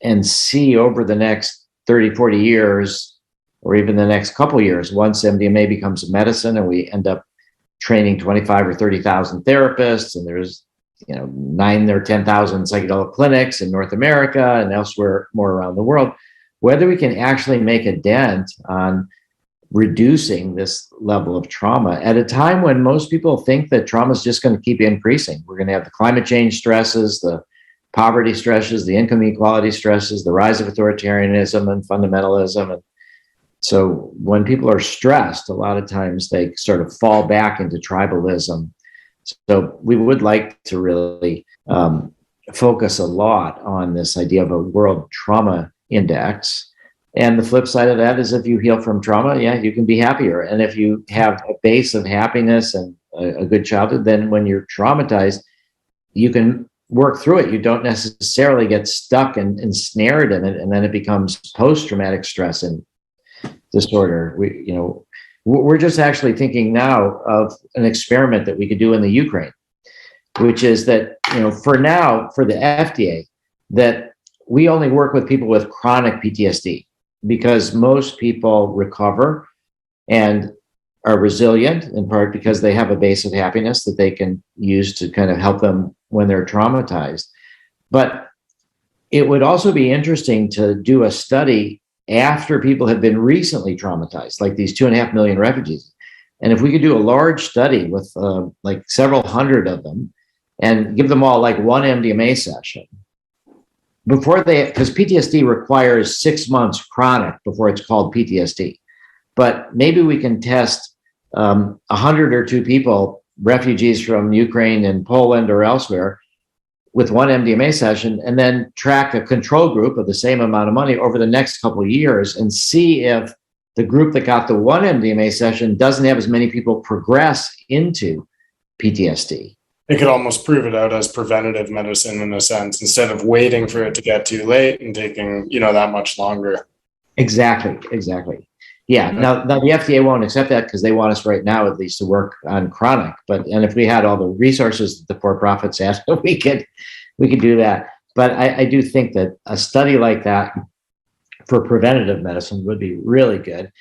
and see over the next 30, 40 years, or even the next couple of years, once MDMA becomes a medicine and we end up training 25 or 30,000 therapists, and there's 9 or 10,000 psychedelic clinics in North America and elsewhere more around the world, whether we can actually make a dent on reducing this level of trauma at a time when most people think that trauma is just going to keep increasing. We're going to have the climate change stresses, the poverty stresses, the income inequality stresses, the rise of authoritarianism and fundamentalism. And so when people are stressed, a lot of times they sort of fall back into tribalism. So we would like to really focus a lot on this idea of a world trauma index. And the flip side of that is if you heal from trauma, you can be happier. And if you have a base of happiness and a good childhood, then when you're traumatized, you can work through it. You don't necessarily get stuck and ensnared in it, and then it becomes post-traumatic stress and disorder. We're just actually thinking now of an experiment that we could do in the Ukraine, which is that, for now, for the FDA, that we only work with people with chronic PTSD, because most people recover and are resilient, in part because they have a base of happiness that they can use to kind of help them when they're traumatized. But it would also be interesting to do a study after people have been recently traumatized, like these 2.5 million refugees. And if we could do a large study with like several hundred of them and give them all like one MDMA session, because PTSD requires 6 months chronic before it's called PTSD. But maybe we can test 100 or 2 people, refugees from Ukraine and Poland or elsewhere, with one MDMA session, and then track a control group of the same amount of money over the next couple of years and see if the group that got the one MDMA session doesn't have as many people progress into PTSD. It could almost prove it out as preventative medicine in a sense, instead of waiting for it to get too late and taking, that much longer. Exactly. Yeah. Now the FDA won't accept that because they want us right now, at least, to work on chronic. And if we had all the resources that the for-profits have, we could do that. But I do think that a study like that for preventative medicine would be really good.